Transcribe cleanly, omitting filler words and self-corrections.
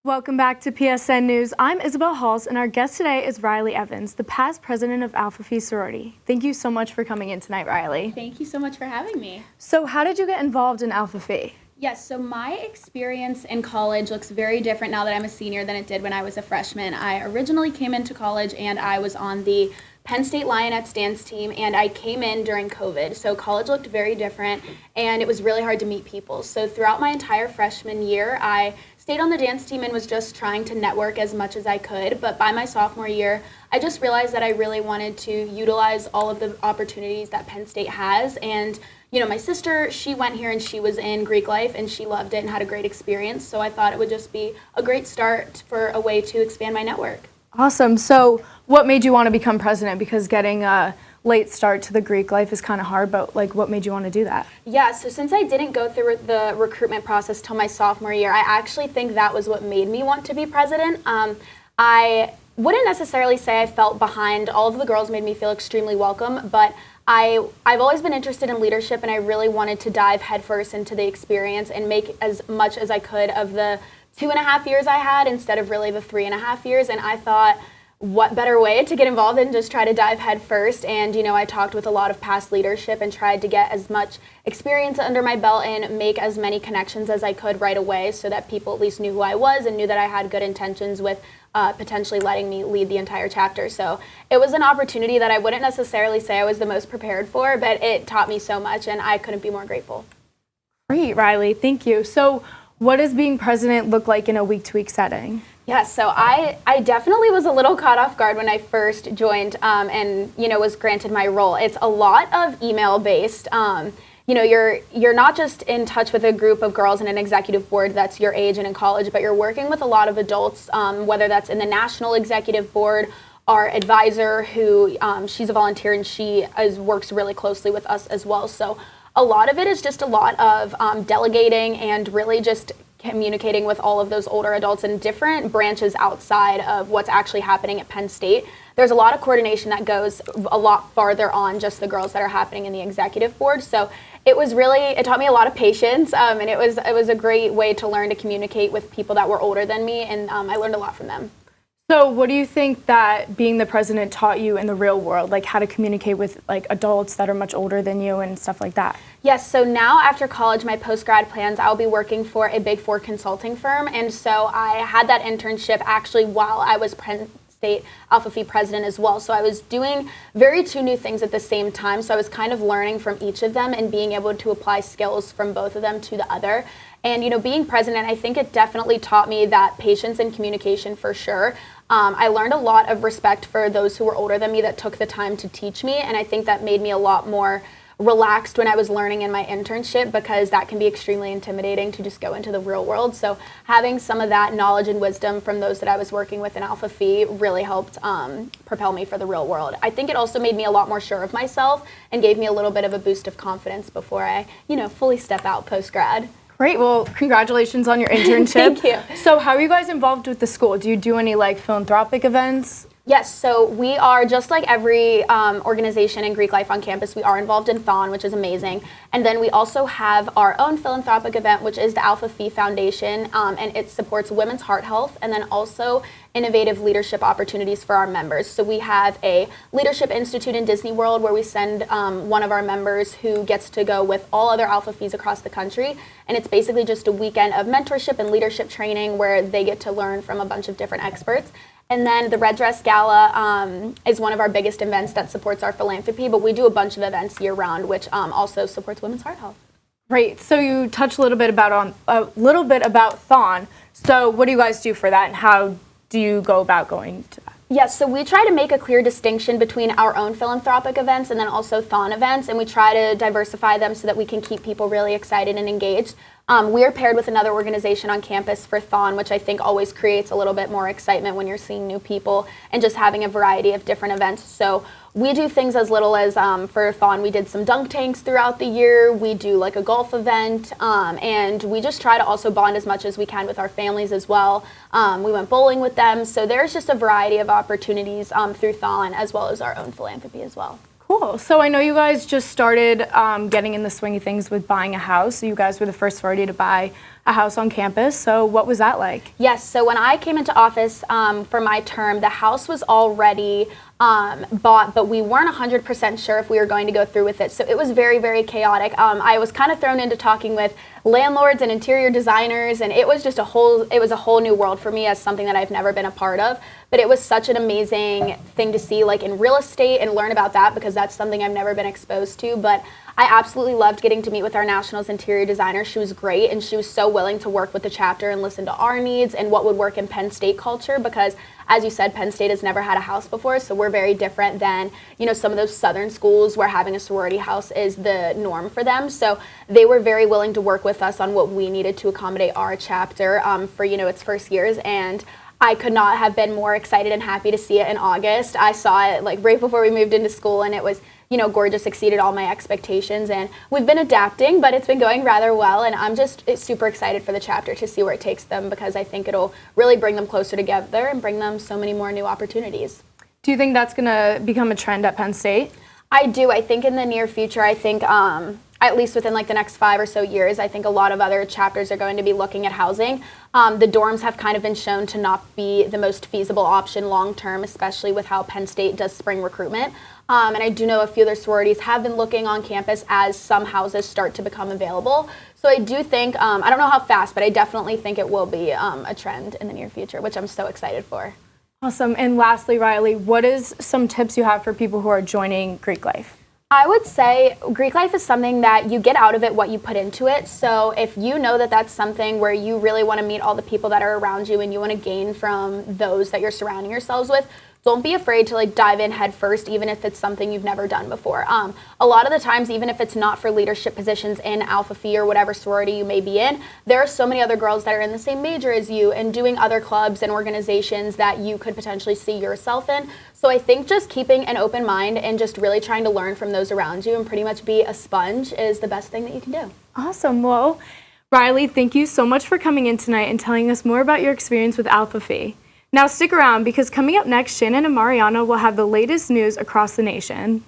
Welcome back to PSN News. I'm Isabel Hulse, and our guest today is Riley Evans, the past president of Alpha Phi Sorority. Thank you so much for coming in tonight, Riley. Thank you so much for having me. So how did you get involved in Alpha Phi? Yes, so my experience in college looks very different now that I'm a senior than it did when I was a freshman. I originally came into college and I was on the Penn State Lionettes dance team, and I came in during COVID. So college looked very different, and it was really hard to meet people. So throughout my entire freshman year, I stayed on the dance team and was just trying to network as much as I could. But by my sophomore year, I just realized that I really wanted to utilize all of the opportunities that Penn State has. And you know, my sister, she went here and she was in Greek life and she loved it and had a great experience. So I thought it would just be a great start for a way to expand my network. Awesome. So what made you want to become president? Because getting a late start to the Greek life is kind of hard, but like what made you want to do that? Yeah, so since I didn't go through the recruitment process till my sophomore year, I actually think that was what made me want to be president. I wouldn't necessarily say I felt behind. All of the girls made me feel extremely welcome, but I've always been interested in leadership, and I really wanted to dive headfirst into the experience and make as much as I could of the 2.5 years I had instead of really the 3.5 years. And I thought, what better way to get involved than just try to dive head first? And, you know, I talked with a lot of past leadership and tried to get as much experience under my belt and make as many connections as I could right away so that people at least knew who I was and knew that I had good intentions with potentially letting me lead the entire chapter. So it was an opportunity that I wouldn't necessarily say I was the most prepared for, but it taught me so much and I couldn't be more grateful. Great, Riley. Thank you. So what does being president look like in a week-to-week setting? Yeah, so I definitely was a little caught off guard when I first joined and, you know, was granted my role. It's a lot of email-based. You know, you're not just in touch with a group of girls in an executive board that's your age and in college, but you're working with a lot of adults, whether that's in the national executive board. Our advisor, who she's a volunteer and she works really closely with us as well. So a lot of it is just a lot of delegating and really just communicating with all of those older adults in different branches outside of what's actually happening at Penn State. There's a lot of coordination that goes a lot farther on just the girls that are happening in the executive board. So it taught me a lot of patience, and it was a great way to learn to communicate with people that were older than me, and I learned a lot from them. So what do you think that being the president taught you in the real world, like how to communicate with like adults that are much older than you and stuff like that? Yes, so now after college, my post-grad plans, I'll be working for a Big Four consulting firm, and so I had that internship actually while I was Penn State Alpha Phi president as well. So I was doing two new things at the same time, so I was kind of learning from each of them and being able to apply skills from both of them to the other. And, you know, being president, I think it definitely taught me that patience and communication for sure. I learned a lot of respect for those who were older than me that took the time to teach me, and I think that made me a lot more relaxed when I was learning in my internship, because that can be extremely intimidating to just go into the real world. So having some of that knowledge and wisdom from those that I was working with in Alpha Phi really helped propel me for the real world. I think it also made me a lot more sure of myself and gave me a little bit of a boost of confidence before I, you know, fully step out post-grad. Great. Well, congratulations on your internship. Thank you. So how are you guys involved with the school? Do you do any like philanthropic events? Yes, so we are, just like every organization in Greek life on campus, we are involved in THON, which is amazing. And then we also have our own philanthropic event, which is the Alpha Phi Foundation, and it supports women's heart health and then also innovative leadership opportunities for our members. So we have a leadership institute in Disney World where we send one of our members who gets to go with all other Alpha Phis across the country. And it's basically just a weekend of mentorship and leadership training where they get to learn from a bunch of different experts. And then the Red Dress Gala is one of our biggest events that supports our philanthropy, but we do a bunch of events year-round, which also supports women's heart health. Great. So you touched a little bit about THON. So what do you guys do for that, and how do you go about going to that? Yes, so we try to make a clear distinction between our own philanthropic events and then also THON events, and we try to diversify them so that we can keep people really excited and engaged. We are paired with another organization on campus for THON, which I think always creates a little bit more excitement when you're seeing new people and just having a variety of different events. So we do things as little as, for THON, we did some dunk tanks throughout the year. We do like a golf event, and we just try to also bond as much as we can with our families as well. We went bowling with them. So there's just a variety of opportunities through THON as well as our own philanthropy as well. Cool. So I know you guys just started getting in the swing of things with buying a house. So you guys were the first sorority to buy a house on campus. So what was that like? Yes, so when I came into office for my term, the house was already bought, but we weren't 100% sure if we were going to go through with it. So it was very, very chaotic. I was kind of thrown into talking with landlords and interior designers, and it was just a whole new world for me as something that I've never been a part of. But it was such an amazing thing to see, like in real estate, and learn about that because that's something I've never been exposed to. But I absolutely loved getting to meet with our Nationals interior designer. She was great, and she was so willing to work with the chapter and listen to our needs and what would work in Penn State culture because, as you said, Penn State has never had a house before, so we're very different than, some of those southern schools where having a sorority house is the norm for them. So they were very willing to work with us on what we needed to accommodate our chapter for, its first years, and I could not have been more excited and happy to see it in August. I saw it like right before we moved into school, and it was gorgeous, exceeded all my expectations, and we've been adapting, but it's been going rather well, and I'm just super excited for the chapter to see where it takes them because I think it'll really bring them closer together and bring them so many more new opportunities. Do you think that's going to become a trend at Penn State? I do. I think in the near future, I think at least within like the next 5 or so years, I think a lot of other chapters are going to be looking at housing. The dorms have kind of been shown to not be the most feasible option long term, especially with how Penn State does spring recruitment. And I do know a few other sororities have been looking on campus as some houses start to become available. So I do think, I don't know how fast, but I definitely think it will be a trend in the near future, which I'm so excited for. Awesome. And lastly, Riley, what is some tips you have for people who are joining Greek life? I would say Greek life is something that you get out of it what you put into it. So if you know that that's something where you really want to meet all the people that are around you and you want to gain from those that you're surrounding yourselves with, don't be afraid to dive in head first, even if it's something you've never done before. A lot of the times, even if it's not for leadership positions in Alpha Phi or whatever sorority you may be in, there are so many other girls that are in the same major as you and doing other clubs and organizations that you could potentially see yourself in. So I think just keeping an open mind and just really trying to learn from those around you and pretty much be a sponge is the best thing that you can do. Awesome. Well, Riley, thank you so much for coming in tonight and telling us more about your experience with Alpha Phi. Now stick around because coming up next, Shannon and Mariana will have the latest news across the nation.